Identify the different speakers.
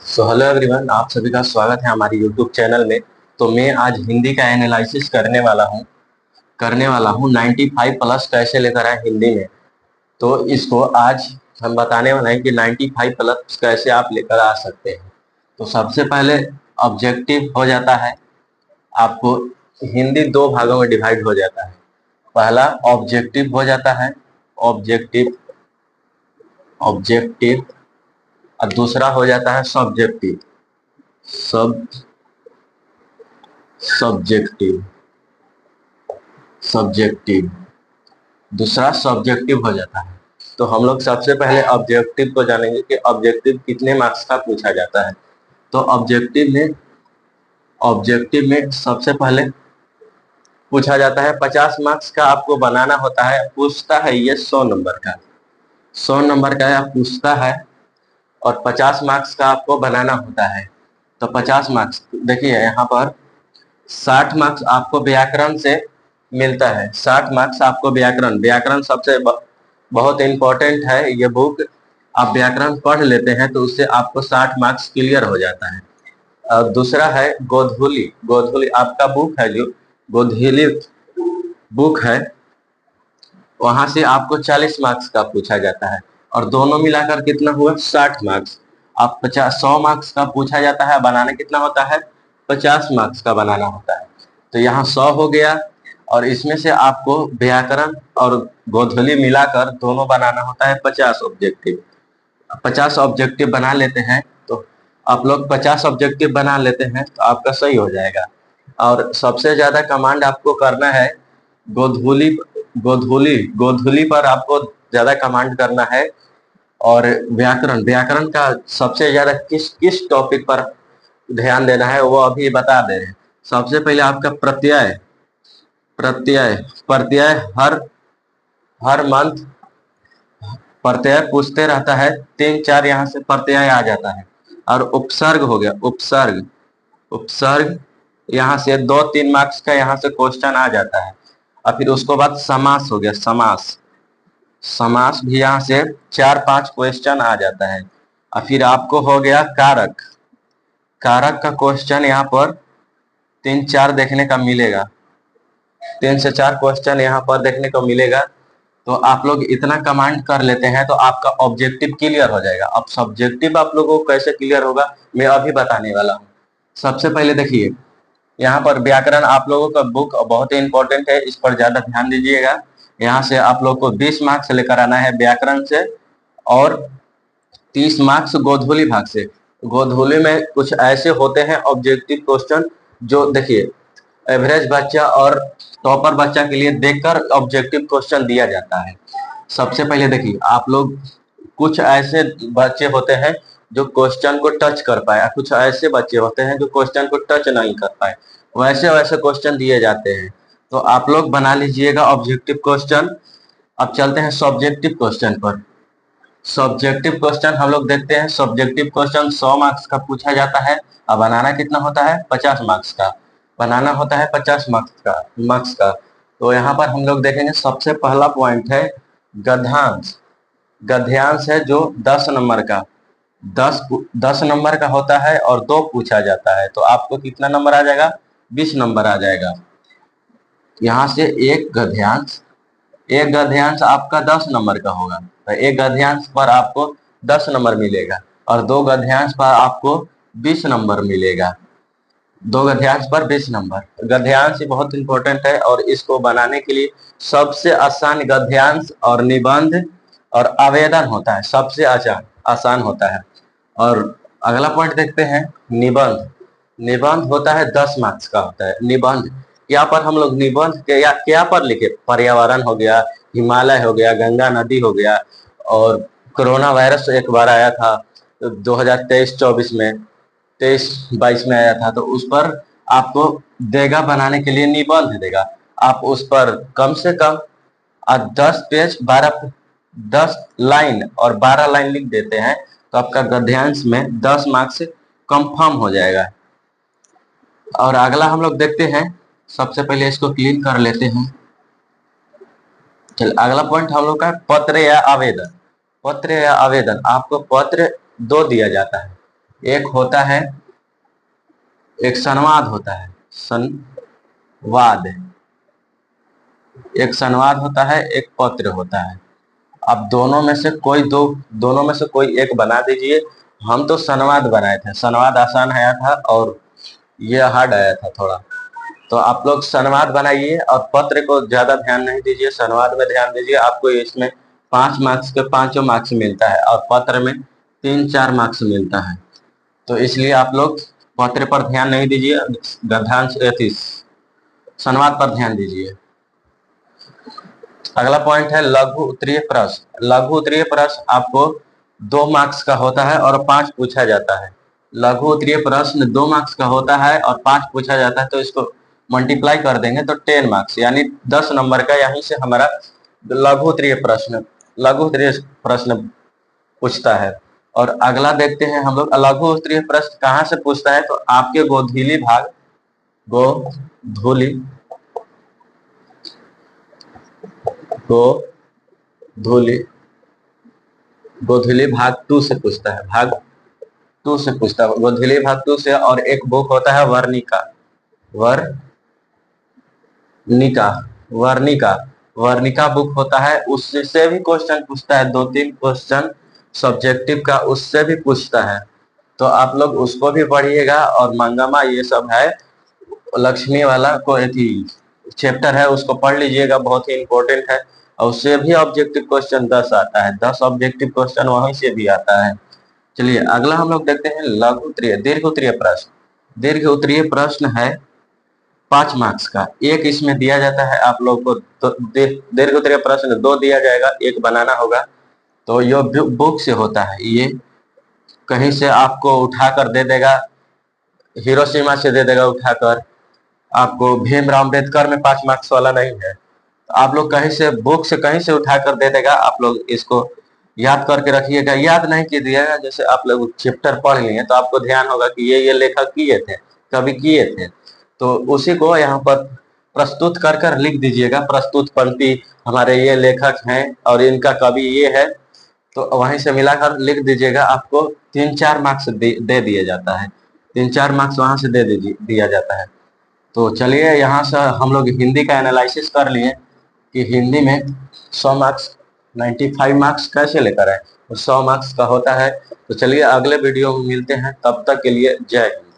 Speaker 1: Hello everyone, आप सभी का स्वागत है हमारे यूट्यूब चैनल में। तो मैं आज हिंदी का एनालिसिस करने वाला हूँ 95 प्लस कैसे लेकर आए हिंदी में। तो इसको आज हम बताने वाले हैं कि 95 प्लस कैसे आप लेकर आ सकते हैं। तो सबसे पहले ऑब्जेक्टिव हो जाता है। आपको हिंदी दो भागों में डिवाइड हो जाता है। पहला ऑब्जेक्टिव हो जाता है, ऑब्जेक्टिव ऑब्जेक्टिव और दूसरा हो जाता है सब्जेक्टिव। सब सब्जेक्टिव सब्जेक्टिव दूसरा सब्जेक्टिव हो जाता है। तो हम लोग सबसे पहले ऑब्जेक्टिव को जानेंगे कि ऑब्जेक्टिव कितने मार्क्स का पूछा जाता है। तो ऑब्जेक्टिव में सबसे पहले पूछा जाता है 50 मार्क्स का आपको बनाना होता है। पूछता है ये 100 नंबर का, 100 नंबर का यह पूछता है और 50 मार्क्स का आपको बनाना होता है। तो 50 मार्क्स देखिए यहाँ पर 60 मार्क्स आपको व्याकरण से मिलता है। 60 मार्क्स आपको व्याकरण व्याकरण सबसे बहुत इंपॉर्टेंट है ये बुक। आप व्याकरण पढ़ लेते हैं तो उससे आपको 60 मार्क्स क्लियर हो जाता है। और दूसरा है गोधूली। गोधूली आपका बुक है, जो गोधूली बुक है, वहां से आपको 40 मार्क्स का पूछा जाता है और दोनों मिलाकर कितना हुआ 60 मार्क्स। आप 100 मार्क्स का पूछा जाता है, बनाना कितना होता है 50 मार्क्स का बनाना होता है। तो यहाँ 100 हो गया और इसमें से आपको व्याकरण और गोधूली मिलाकर दोनों बनाना होता है 50 ऑब्जेक्टिव। 50 ऑब्जेक्टिव बना लेते हैं तो आप लोग 50 ऑब्जेक्टिव बना लेते हैं तो आपका सही हो जाएगा। और सबसे ज्यादा कमांड आपको करना है गोधूली गोधूली गोधूली पर आपको ज्यादा कमांड करना है। और व्याकरण व्याकरण का सबसे ज्यादा किस किस टॉपिक पर ध्यान देना है वो अभी बता दे रहे हैं। सबसे पहले आपका प्रत्यय प्रत्यय प्रत्यय हर हर मंथ प्रत्यय पूछते रहता है। 3-4 यहाँ से प्रत्यय आ जाता है। और उपसर्ग हो गया, उपसर्ग उपसर्ग यहाँ से 2-3 मार्क्स का यहाँ से क्वेश्चन आ जाता है। और फिर उसके बाद समास हो गया, समास समास भी यहाँ से 4-5 क्वेश्चन आ जाता है। और फिर आपको हो गया कारक। कारक का क्वेश्चन यहाँ पर 3-4 देखने का मिलेगा, 3 से 4 क्वेश्चन यहाँ पर देखने को मिलेगा। तो आप लोग इतना कमांड कर लेते हैं तो आपका ऑब्जेक्टिव क्लियर हो जाएगा। अब सब्जेक्टिव आप लोगों को कैसे क्लियर होगा मैं अभी बताने वाला हूँ। सबसे पहले देखिए यहाँ पर व्याकरण आप लोगों का बुक बहुत ही इंपॉर्टेंट है, इस पर ज्यादा ध्यान दीजिएगा। यहाँ से आप लोग को 20 मार्क्स लेकर आना है व्याकरण से और 30 मार्क्स गोधूली भाग से। गोधूली में कुछ ऐसे होते हैं ऑब्जेक्टिव क्वेश्चन जो देखिए एवरेज बच्चा और टॉपर बच्चा के लिए देखकर ऑब्जेक्टिव क्वेश्चन दिया जाता है। सबसे पहले देखिए आप लोग कुछ ऐसे बच्चे होते हैं जो क्वेश्चन को टच कर पाए, कुछ ऐसे बच्चे होते हैं जो क्वेश्चन को टच नहीं कर पाए, वैसे वैसे क्वेश्चन दिए जाते हैं। तो आप लोग बना लीजिएगा ऑब्जेक्टिव क्वेश्चन। अब चलते हैं सब्जेक्टिव क्वेश्चन पर। सब्जेक्टिव क्वेश्चन हम लोग देखते हैं। सब्जेक्टिव क्वेश्चन 100 मार्क्स का पूछा जाता है और बनाना कितना होता है 50 मार्क्स का। बनाना होता है 50 मार्क्स का। तो यहाँ पर हम लोग देखेंगे सबसे पहला पॉइंट है गद्यांश। गद्यांश है जो 10 नंबर का, 10 नंबर का होता है और 2 पूछा जाता है। तो आपको कितना नंबर आ जाएगा 20 नंबर आ जाएगा। यहाँ से एक गद्यांश आपका 10 नंबर का होगा तो एक गद्यांश पर आपको 10 नंबर मिलेगा और 2 गद्यांश पर आपको 20 नंबर मिलेगा। 2 गद्यांश पर 20 नंबर। गद्यांश बहुत इंपॉर्टेंट है और इसको बनाने के लिए सबसे आसान गद्यांश और निबंध और आवेदन होता है, सबसे आसान होता है। और अगला पॉइंट देखते हैं निबंध। निबंध होता है 10 मार्क्स का होता है निबंध। यहाँ पर हम लोग निबंध के या क्या पर लिखे, पर्यावरण हो गया, हिमालय हो गया, गंगा नदी हो गया, और कोरोना वायरस एक बार आया था 2023-24 में, 23-22 में आया था। तो उस पर आपको देगा बनाने के लिए निबंध देगा। आप उस पर कम से कम 10 पेज 10 लाइन और 12 लाइन लिख देते हैं तो आपका गद्यांश में 10 मार्क्स कंफर्म हो जाएगा। और अगला हम लोग देखते हैं, सबसे पहले इसको क्लीन कर लेते हैं। चल अगला पॉइंट हम लोग का पत्र या आवेदन। पत्र या आवेदन आपको पत्र 2 दिया जाता है। एक होता है, एक संवाद होता है, संवाद, एक संवाद होता है, एक पत्र होता है। अब दोनों में से कोई दोनों में से कोई एक बना दीजिए। हम तो संवाद बनाए थे, संवाद आसान आया था और ये हार्ड आया था थोड़ा। तो आप लोग संवाद बनाइए और पत्र को ज्यादा ध्यान नहीं दीजिए, संवाद में ध्यान दीजिए। आपको इसमें 5 मार्क्स के 5 मार्क्स मिलता है और पत्र में 3-4 मार्क्स मिलता है। तो इसलिए आप लोग पत्र पर ध्यान नहीं दीजिए, गद्यांश संवाद पर ध्यान दीजिए। अगला पॉइंट है लघु उत्तरीय प्रश्न। लघु उत्तरीय प्रश्न आपको 2 मार्क्स का होता है और 5 पूछा जाता है। लघु उत्तरीय प्रश्न 2 मार्क्स का होता है और 5 पूछा जाता है, तो इसको मल्टीप्लाई कर देंगे तो 10 मार्क्स, यानी 10 नंबर का यहीं से हमारा लघु उत्तरीय प्रश्न पूछता है। और अगला देखते हैं हम लोग, लघु उत्तरीय प्रश्न कहाँ से पूछता है, तो आपके गोधूली भाग 2 से पूछता है, भाग 2 से पूछता है, गोधूली भाग 2 से। और एक बुक होता है वर्णिका बुक होता है, उससे भी क्वेश्चन पूछता है, 2-3 क्वेश्चन सब्जेक्टिव का उससे भी पूछता है। तो आप लोग उसको भी पढ़िएगा। और मंगमा ये सब है, लक्ष्मी वाला कोई चैप्टर है, उसको पढ़ लीजिएगा, बहुत ही इंपॉर्टेंट है। और उससे भी ऑब्जेक्टिव क्वेश्चन 10 आता है, 10 ऑब्जेक्टिव क्वेश्चन वहीं से भी आता है। चलिए अगला हम लोग देखते हैं लघु उत्तरीय दीर्घ उत्तरीय प्रश्न। दीर्घ उत्तरीय प्रश्न है 5 मार्क्स का, एक इसमें दिया जाता है आप लोग को। तो दीर्घ उत्तरीय प्रश्न 2 दिया जाएगा, एक बनाना होगा। तो ये बुक से होता है, ये कहीं से आपको उठाकर दे देगा, हिरोशिमा से दे देगा उठाकर आपको। भीमराव अम्बेडकर में 5 मार्क्स वाला नहीं है, तो आप लोग कहीं से बुक से कहीं से उठाकर दे देगा। आप लोग इसको याद करके रखिएगा, याद नहीं कीजिएगा। जैसे आप लोग चैप्टर पढ़ लिए तो आपको ध्यान होगा कि ये लेखक किए थे, कभी किए थे, तो उसी को यहाँ पर प्रस्तुत कर कर लिख दीजिएगा। प्रस्तुत पंक्ति हमारे ये लेखक हैं और इनका कवि ये है, तो वहीं से मिलाकर लिख दीजिएगा। आपको 3-4 मार्क्स दे दिया जाता है, 3-4 मार्क्स वहां से दिया जाता है। तो चलिए यहाँ से हम लोग हिंदी का एनालिसिस कर लिए कि हिंदी में 100 मार्क्स 95 मार्क्स कैसे लेकर आए, 100 मार्क्स का होता है। तो चलिए अगले वीडियो में मिलते हैं, तब तक के लिए जय हिंद।